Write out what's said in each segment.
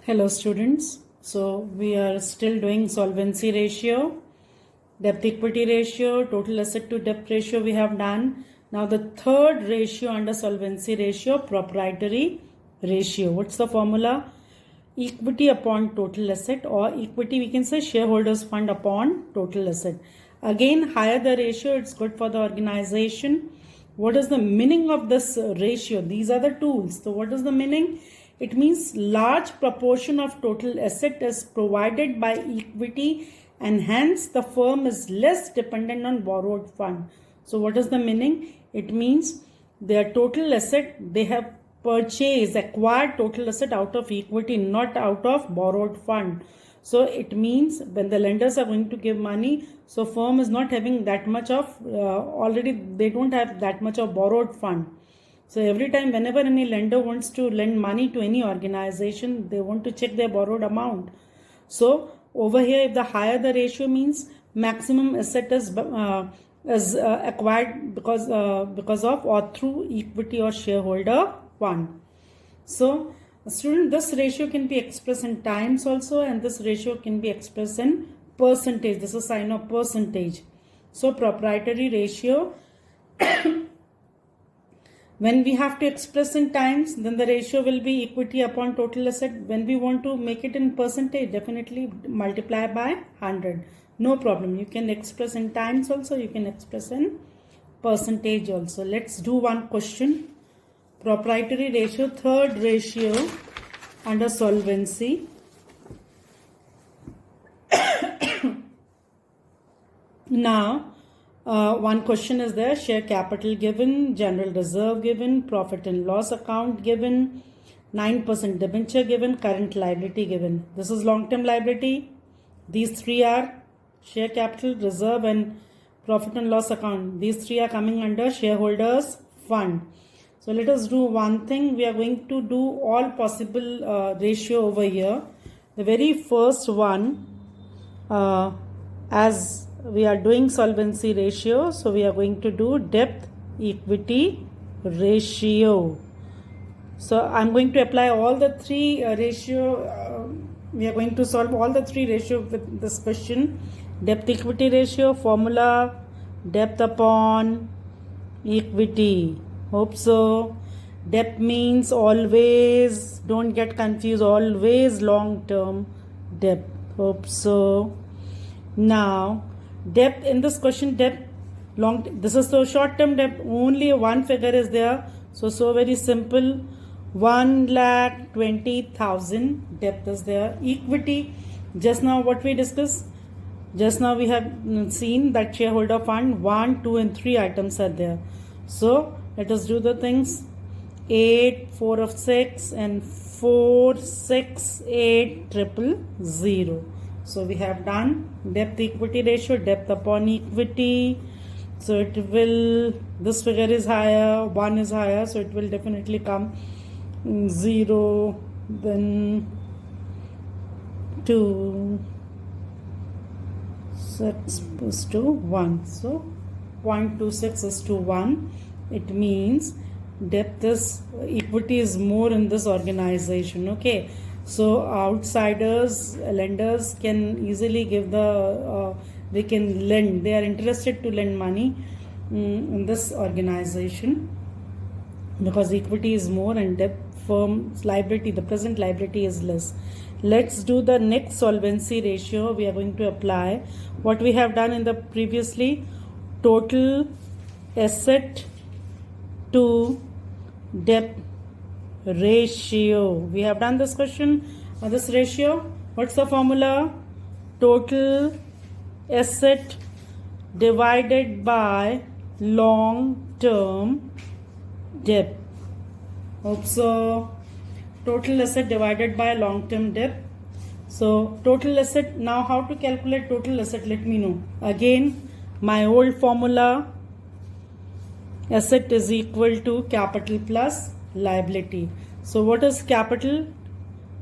Hello students. So we are still doing solvency ratio, debt equity ratio, total asset to debt ratio we have done. Now the third ratio under solvency ratio, proprietary ratio. What's the formula? Equity upon total asset, or equity we can say shareholders fund upon total asset. Again, higher the ratio, it's good for the organization. What is the meaning of this ratio? These are the tools. So what is the meaning? It means large proportion of total asset is provided by equity and hence the firm is less dependent on borrowed fund. So what is the meaning? It means their total asset, they have purchased, acquired total asset out of equity, not out of borrowed fund. So it means when the lenders are going to give money, so firm is not having that much of, already they don't have that much of borrowed fund. So every time whenever any lender wants to lend money to any organization, they want to check their borrowed amount. So over here, if the higher the ratio means maximum asset is acquired because of or through equity or shareholder fund. So student, this ratio can be expressed in times also, and this ratio can be expressed in percentage. This is sign of percentage. So proprietary ratio when we have to express in times, then the ratio will be equity upon total asset. When we want to make it in percentage, definitely multiply by 100. No problem. You can express in times also. You can express in percentage also. Let's do one question. Proprietary ratio, third ratio under solvency. Now, one question is there: share capital given, general reserve given, profit and loss account given, 9% debenture given, current liability given. This is long-term liability. These three are share capital, reserve and profit and loss account. These three are coming under shareholders fund. So let us do one thing. We are going to do all possible ratio over here. The very first one, as we are doing solvency ratio, so we are going to do debt equity ratio. So I'm going to apply all the three ratio. We are going to solve all the three ratio with this question. Debt equity ratio formula: debt upon equity. Hope so. Debt means always, don't get confused, always long term debt. Hope so. Now debt in this question, debt long, this is so short term debt, only one figure is there, so very simple, 1,20,000 debt is there. Equity, just now what we discussed, just now we have seen that shareholder fund 1, 2 and 3 items are there. So let us do the things. 8, 4 of 6 and 4, 6, 8, 000. So we have done debt equity ratio, debt upon equity. So it will, this figure is higher, 1 is higher, so it will definitely come 0, then 2, 6 is to 1. So 0.26 is to 1. It means debt is, equity is more in this organization. Okay. So outsiders, lenders can easily give the, they can lend, they are interested to lend money in this organization because equity is more and debt firm's liability, the present liability is less. Let's do the next solvency ratio. We are going to apply what we have done in the previously, total asset to debt ratio. We have done this question, this ratio. What's the formula? Total asset divided by long term debt. Hope so. Total asset divided by long term debt. So total asset, now how to calculate total asset, let me know. Again, my old formula, asset is equal to capital plus liability. So what is capital?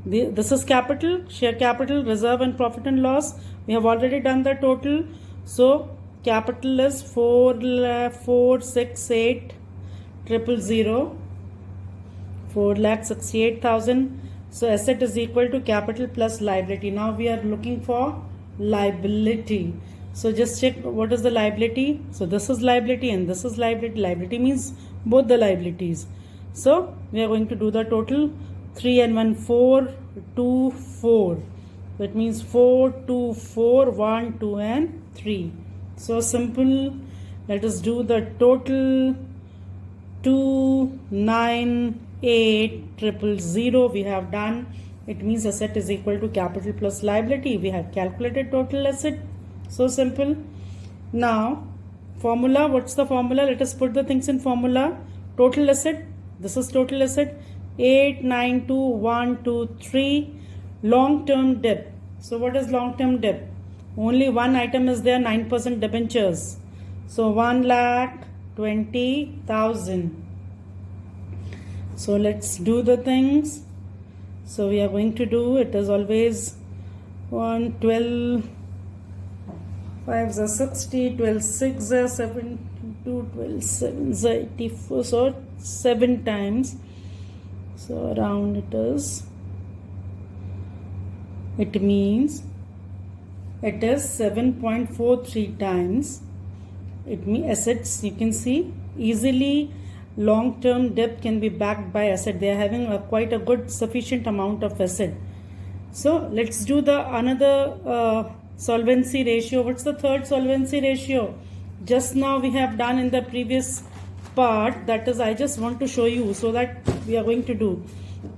This is capital, share capital, reserve and profit and loss. We have already done the total. So capital is 4,68,000. 4,68,000. So asset is equal to capital plus liability. Now we are looking for liability. So just check what is the liability. So this is liability and this is liability. Liability means both the liabilities. So we are going to do the total. 3 and 1 4, 2 4. That means 4 2 4 1 2 and 3. So simple. Let us do the total. 2 9 8 000 we have done. It means asset is equal to capital plus liability. We have calculated total asset. So simple. Now formula, what's the formula? Let us put the things in formula. Total asset, this is total asset, 892123. Long term debt. So what is long term debt? Only one item is there, 9% debentures. So 1,20,000. So let's do the things. So we are going to do, it is always 1 12 5 are 60, 12 6 are 72, 12 7 are 84. So 7 times. So around it is, it means it is 7.43 times. It means assets, you can see easily long term debt can be backed by asset. They are having quite a good sufficient amount of asset. So let's do the another solvency ratio. What's the third solvency ratio? Just now we have done in the previous part, that is I just want to show you so that we are going to do.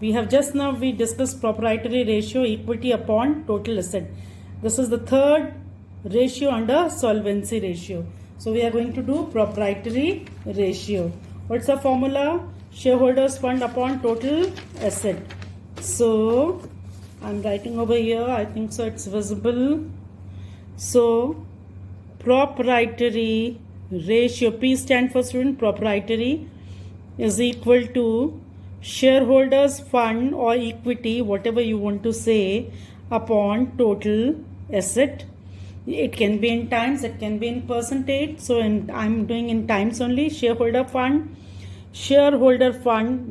We have just now we discussed proprietary ratio, equity upon total asset. This is the third ratio under solvency ratio. So we are going to do proprietary ratio. What's the formula? Shareholders fund upon total asset. So I'm writing over here, I think so it's visible. So proprietary ratio, P stand for student, proprietary, is equal to shareholders fund or equity, whatever you want to say, upon total asset. It can be in times, it can be in percentage. So I'm doing in times only. Shareholder fund,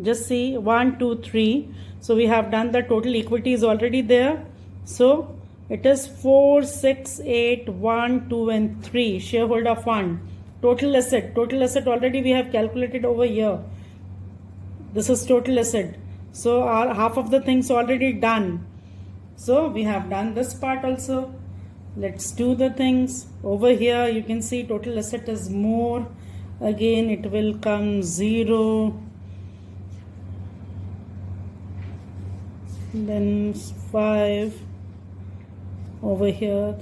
just see 1 2 3. So we have done the total equity is already there. So it is 4 6 8 1 2 and 3. Shareholder fund. Total asset already we have calculated over here. This is total asset. So our half of the things already done. So we have done this part also. Let's do the things. Over here you can see total asset is more. Again it will come 0. Then 5. Over here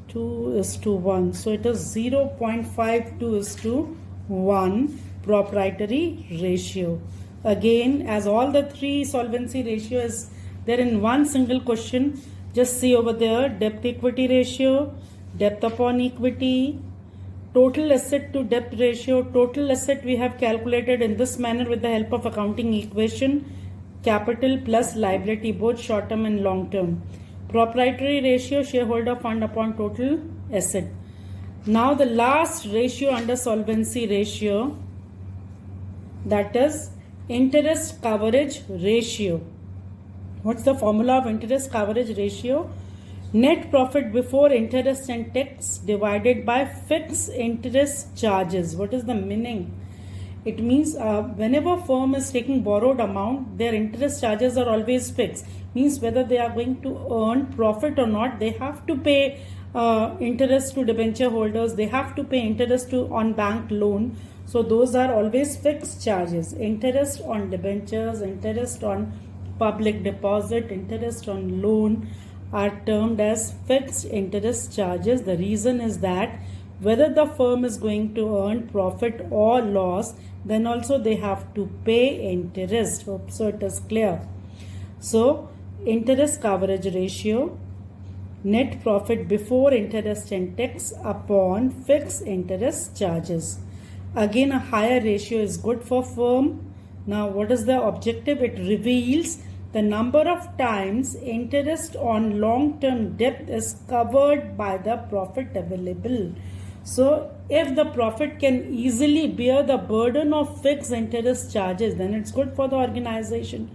2 is to 1. So it is 0.52 is to 1 proprietary ratio. Again, as all the three solvency ratio is there in one single question, just see over there, debt equity ratio, debt upon equity, total asset to debt ratio. Total asset we have calculated in this manner with the help of accounting equation, capital plus liability, both short term and long term. Proprietary ratio, shareholder fund upon total asset. Now the last ratio under solvency ratio, that is interest coverage ratio. What's the formula of interest coverage ratio? Net profit before interest and tax divided by fixed interest charges. What is the meaning? It means whenever firm is taking borrowed amount, their interest charges are always fixed. Means whether they are going to earn profit or not, they have to pay interest to debenture holders. They have to pay interest to on bank loan. So those are always fixed charges. Interest on debentures, interest on public deposit, interest on loan are termed as fixed interest charges. The reason is that whether the firm is going to earn profit or loss, then also they have to pay interest. Hope so it is clear. So interest coverage ratio, net profit before interest and tax upon fixed interest charges. Again, a higher ratio is good for firm. Now what is the objective? It reveals the number of times interest on long-term debt is covered by the profit available. So if the profit can easily bear the burden of fixed interest charges, then it's good for the organization.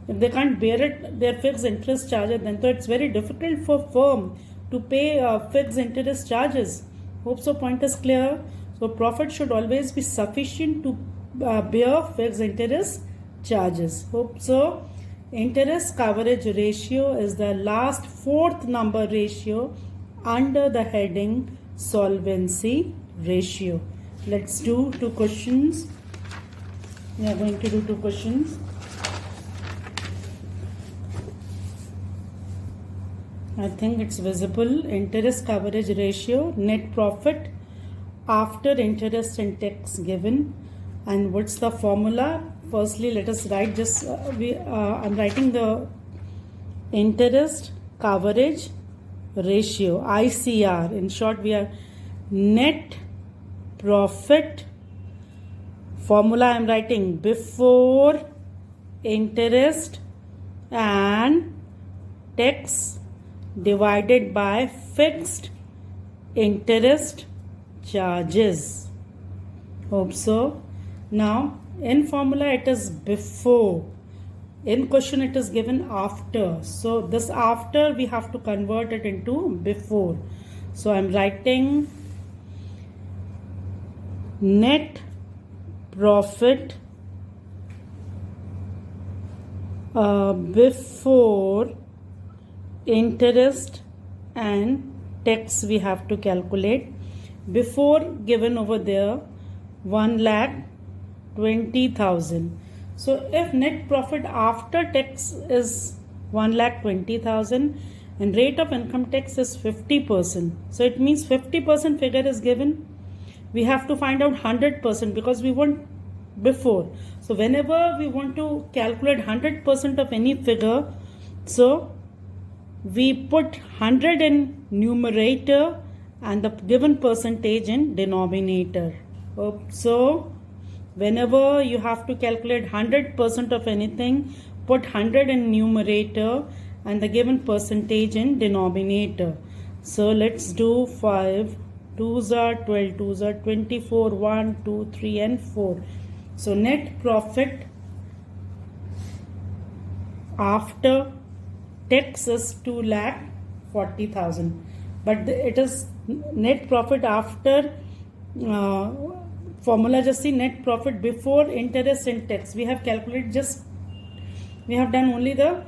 If they can't bear it, their fixed interest charges, then so it's very difficult for firm to pay fixed interest charges. Hope so point is clear. So profit should always be sufficient to bear fixed interest charges. Hope so. Interest coverage ratio is the last fourth number ratio under the heading solvency ratio. Let's do two questions. We are going to do two questions. I think it's visible. Interest coverage ratio, net profit after interest and tax given. And what's the formula? Firstly, let us write this. I'm writing the interest coverage ratio, ICR. In short, we are net profit. Formula I'm writing before interest and tax divided by fixed interest charges. Hope so. Now in formula it is before, in question it is given after, so this after we have to convert it into before. So I'm writing net profit before interest and tax we have to calculate. Before given over there 1,20,000. So if net profit after tax is 1,20,000 and rate of income tax is 50%, so it means 50% figure is given. We have to find out 100% because we want before. So whenever we want to calculate 100% of any figure, so we put 100 in numerator and the given percentage in denominator. So whenever you have to calculate 100% of anything, put 100 in numerator and the given percentage in denominator. So let's do 5, 2s are 12, 2s are 24, 1, 2, 3 and 4. So net profit after tax is 2,40,000, but it is net profit after formula. Just see net profit before interest and tax. We have calculated we have done only the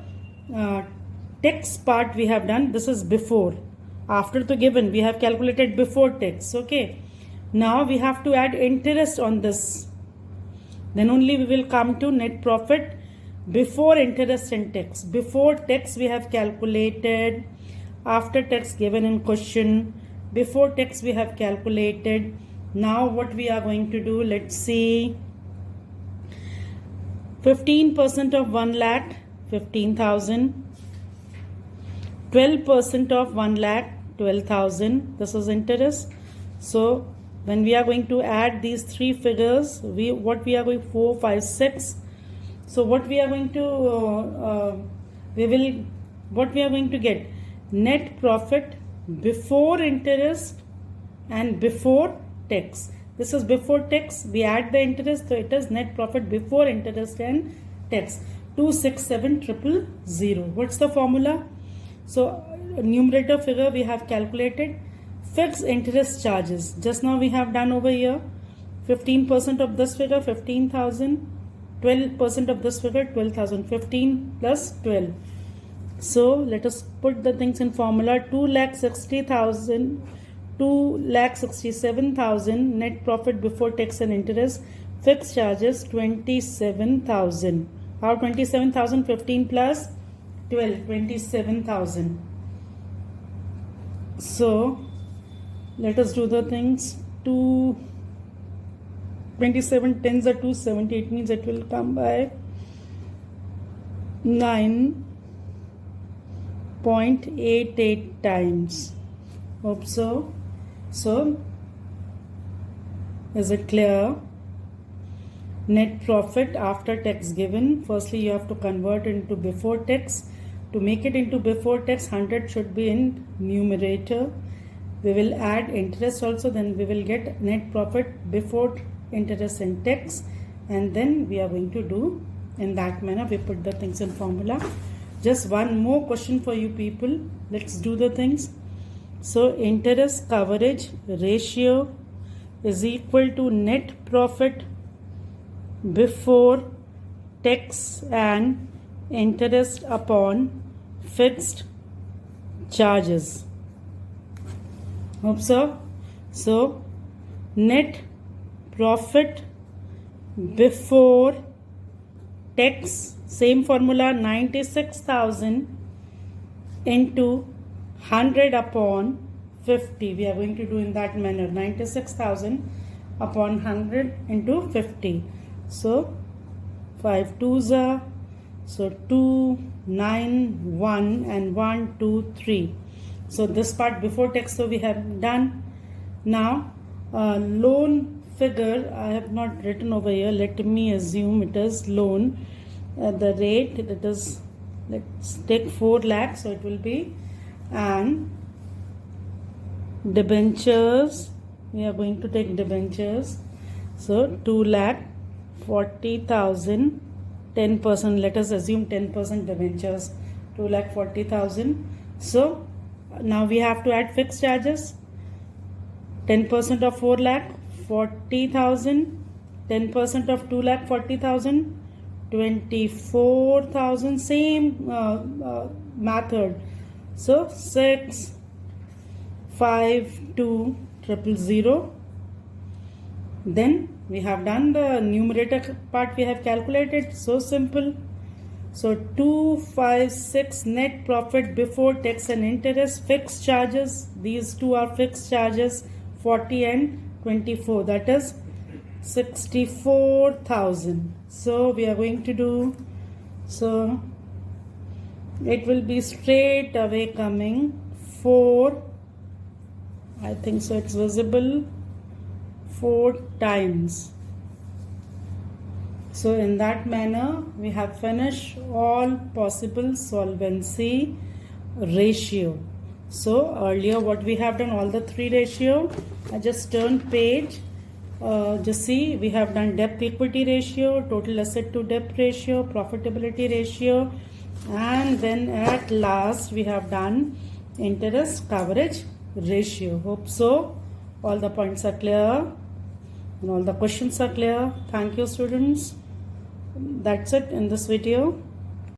tax part we have done. This is before. After the given we have calculated before tax. Okay. Now we have to add interest on this. Then only we will come to net profit before interest and tax. Before tax we have calculated, after tax given in question, before tax we have calculated. Now what we are going to do, let's see. 15% of 1,15,000, 12% of 1,12,000, this is interest. So when we are going to add these three figures, what we are going 4, 5, 6. So what we are going to what we are going to get, net profit before interest and before tax. This is before tax. We add the interest, so it is net profit before interest and tax. 267,000. What's the formula? So numerator figure we have calculated. Fixed interest charges. Just now we have done over here. 15% of this figure 15,000. 12% of this figure 12,000. 15 plus 12. So let us put the things in formula. 2,60,000. 2,67,000 net profit before tax and interest. Fixed charges 27,000. How 27,000? 15 plus 12, 27,000. So let us do the things. 27 tens are 270. It means it will come by 9.88 times. Hope so. So is it clear? Net profit after tax given. Firstly you have to convert into before tax. To make it into before tax, 100 should be in numerator. We will add interest also, then we will get net profit before interest and tax, and then we are going to do in that manner we put the things in formula. Just one more question for you people. Let's do the things. So interest coverage ratio is equal to net profit before tax and interest upon fixed charges. Hope so. So net profit before tax, same formula, 96,000 into 100 upon 50. We are going to do in that manner, 96,000 upon 100 into 50. So 5 2s are, so 2, 9, 1 and 1, 2, 3. So this part before tax, so we have done. Now loan figure I have not written over here. Let me assume it is loan. The rate, it is, let's take 4 lakhs, so it will be, and debentures, we are going to take debentures, so 2,40,000, 10%, let us assume 10% debentures, 2,40,000. So now we have to add fixed charges. 10% of 4 lakh, 40,000, 10% of 2,40,000, 24,000, same method. So 6, 5, 2, 000. Then we have done the numerator part, we have calculated, so simple. So 256 net profit before tax and interest, fixed charges, these two are fixed charges, 40 and 24, that is 64,000. So we are going to do, so it will be straight away coming 4, I think so it's visible, 4 times. So in that manner we have finished all possible solvency ratio. So earlier what we have done, all the 3 ratio, I just turned page. Just see, we have done debt equity ratio, total asset to debt ratio, profitability ratio, and then at last we have done interest coverage ratio. Hope so all the points are clear and all the questions are clear. Thank you students. That's it in this video.